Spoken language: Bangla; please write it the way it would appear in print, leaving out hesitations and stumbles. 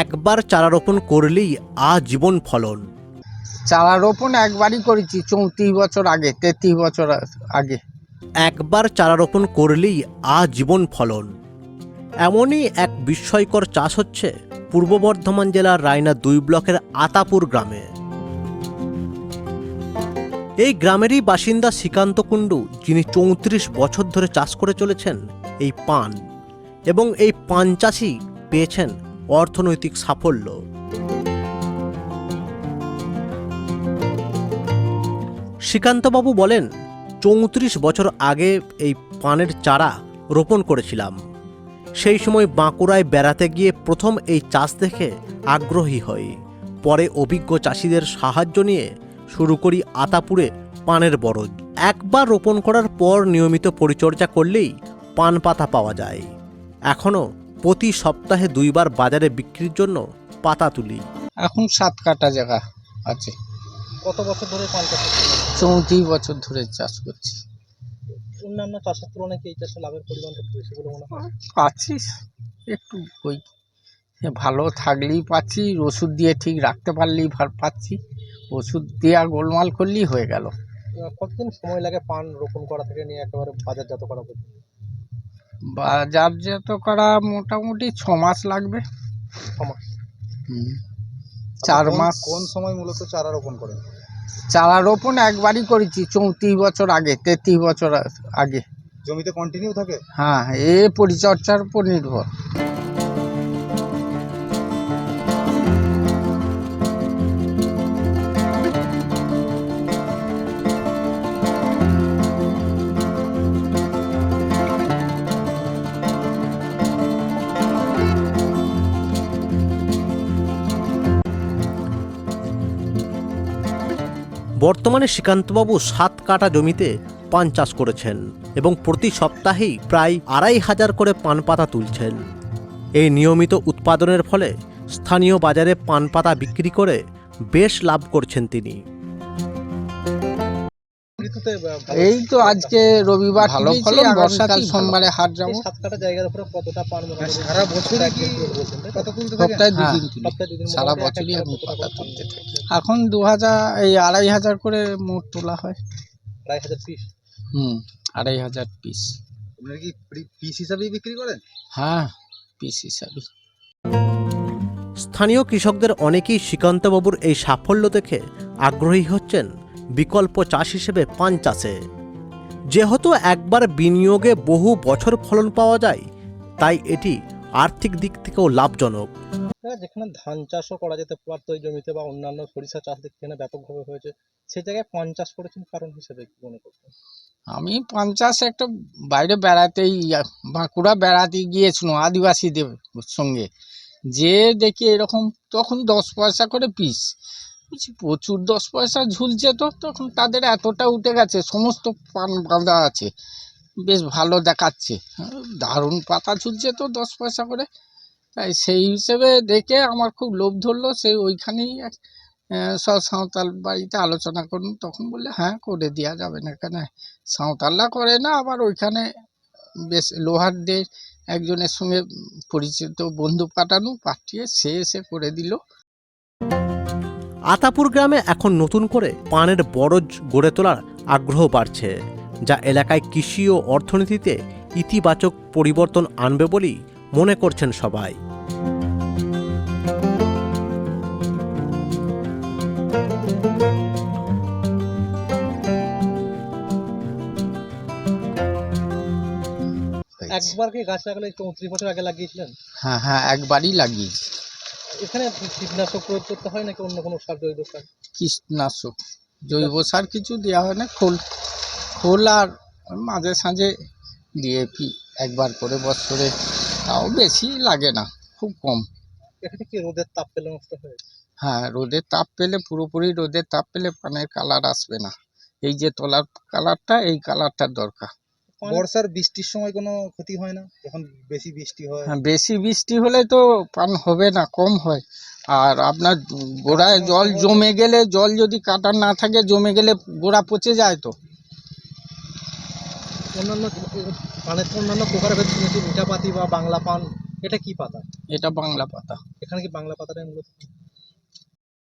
একবার চারা রোপণ করলেই আজীবন ফলন। চারা রোপণ একবারই করেছি 34 বছর আগে, 33 বছর আগে। একবার চারা রোপণ করলেই আজীবন ফলন। এমনই এক বিস্ময়কর চাষ হচ্ছে পূর্ব বর্ধমান জেলার রায়না 2 ব্লকের আতাপুর গ্রামে। এই গ্রামেরই বাসিন্দা শ্রীকান্ত কুণ্ডু, যিনি 34 বছর ধরে চাষ করে চলেছেন এই পান, এবং এই পান চাষই পেয়েছেন অর্থনৈতিক সাফল্য। শ্রীকান্তবাবু বলেন, 34 বছর আগে এই পানের চারা রোপণ করেছিলাম। সেই সময় বাঁকুড়ায় বেড়াতে গিয়ে প্রথম এই চাষ দেখে আগ্রহী হই। পরে অভিজ্ঞ চাষিদের সাহায্য নিয়ে শুরু করি আতাপুরে পানের বরজ। একবার রোপণ করার পর নিয়মিত পরিচর্যা করলেই পান পাতা পাওয়া যায়। এখনও প্রতি সপ্তাহে 2 বার বাজারে বিক্রির জন্য পাতা তুলি। এখন 7 কাঠা জায়গা আছে। কত বছর ধরে পান চাষ করছেন? 34 বছর ধরে চাষ করছি। অন্যান্য চাষের তুলনায় কি এই চাষে লাভের পরিমাণটা একটু বেশি বলে মনে হয়? পাচ্ছি একটু, ওই ভালো থাকলেই পাচ্ছি, ওষুধ দিয়ে ঠিক রাখতে পারলেই পাচ্ছি। ওষুধ দেওয়া গোলমাল করলেই হয়ে গেল। কতদিন সময় লাগে পান রোপণ করা থেকে নিয়ে একেবারে বাজারজাত করা পর্যন্ত? বাজারজাত করা মোটামুটি 6 মাস লাগবে। 6 মাস। 4 মাস। কোন সময় মূলত চারা রোপণ করেন? চারা রোপণ একবারই করেছি 34 বছর আগে, 33 বছর আগে। জমিতে কন্টিনিউ থাকে? হ্যাঁ, এ পরিচর্যার উপর নির্ভর। বর্তমানে শ্রীকান্তবাবু 7 কাঠা জমিতে পান চাষ করেছেন এবং প্রতি সপ্তাহেই প্রায় 2500 করে পান পাতা তুলছেন। এই নিয়মিত উৎপাদনের ফলে স্থানীয় বাজারে পান পাতা বিক্রি করে বেশ লাভ করছেন তিনি। এই তো আজকে রবিবার, ভালো ফলন, বর্ষাকাল সোমবারে হাট যাবো। 7 কাঠা জায়গার উপরে কতটা পান সারা বছরই কি কত তুলতে থাকেন? সপ্তাহে 2 দিন তুলি। সপ্তাহে 2 দিন। সারা বছরই আমি পাতা তুলতে থাকি। এখন 2500 করে মোট তোলা হয়। 2500 পিস। 2500 পিস। আপনারা কি পিস হিসাবেই বিক্রি করেন? হ্যাঁ, পিস হিসাবে। স্থানীয় কৃষকদের অনেকেই শ্রীকান্তবাবুর এই সাফল্য দেখে আগ্রহী হচ্ছেন বিকল্প চাষ হিসেবে পান চাষে। যেহেতু একবার বিনিয়োগে বহু বছর ফলন পাওয়া যায়, তাই এটি আর্থিক দিক থেকেও লাভজনক। যেখানে ধান চাষও করা যেতে পারতো এই জমিতে, বা অন্যান্য সরিষা চাষ যেখানে ব্যাপকভাবে হয়েছে, সেই জায়গায় পান চাষ করেছেন কারণ হিসেবে কি মনে করছেন? আমি 50 একটা বাইরে বেড়াতেই, বাঁকুড়া বেড়াতে গিয়েছিলাম আদিবাসীদের সঙ্গে, যে দেখি এরকম তখন 10 পয়সা করে পিস। প্রচুর 10 পয়সা ঝুলছে, তো তখন তাদের এতটা উঠে গেছে, সমস্ত পান বাঁধা আছে, বেশ ভালো দেখাচ্ছে, দারুণ পাতা ঝুলছে তো 10 পয়সা করে। তাই সেই হিসেবে দেখে আমার খুব লোভ ধরলো। সেই ওইখানেই সব সাঁওতাল বাড়িতে আলোচনা করুন, তখন বললে হ্যাঁ করে দেওয়া যাবে না, কেন সাঁওতালরা করে না, আবার ওইখানে বেশ লোহারদের একজনের সঙ্গে পরিচিত বন্ধু পাঠিয়ে সে এসে করে দিল। আতাপুর গ্রামে এখন নতুন করে পানের বরজ গড়ে তোলার আগ্রহ বাড়ছে, যা এলাকায় কৃষি ও অর্থনীতিতে ইতিবাচক পরিবর্তন আনবে বলেই মনে করছেন সবাই। একবার কি গাছ লাগালে 34 বছর আগে লাগিয়েছিলেন? হ্যাঁ, একবারই লাগিয়েছি। এখানে কীটনাশক প্রয়োগ করতে হয় নাকি অন্য কোনো সার, জৈব সার? কীটনাশক, জৈব সার কিছু দেওয়া হয় না, খোল আর মাঝে সাঝে ডিএপি একবার করে বছরে, তাও বেশি লাগে না, খুব কম। এখানে কি রোদের তাপ পেলে নষ্ট হয়? হ্যাঁ, রোদের তাপ পেলে, পুরোপুরি রোদের তাপ পেলে পানের কালার আসবে না। এই যে তলার কালারটা, এই কালারটার দরকার। বর্ষার বৃষ্টির সময় কোনো ক্ষতি হয় না যখন বেশি বৃষ্টি হয়? হ্যাঁ, বেশি বৃষ্টি হলে তো পান হবে না, কম হয়। আর আপনার গোড়ায় জল জমে গেলে, জল যদি কাটার না থাকে, জমে গেলে গোড়া পচে যায়। তো অন্যান্য পানের তো অন্যান্য প্রকারভেদ শুনেছি, মিঠাপাতি বা বাংলা পান, এটা কি পাতা? এটা বাংলা পাতা। এখানে কি বাংলা পাতাটাই মূলত?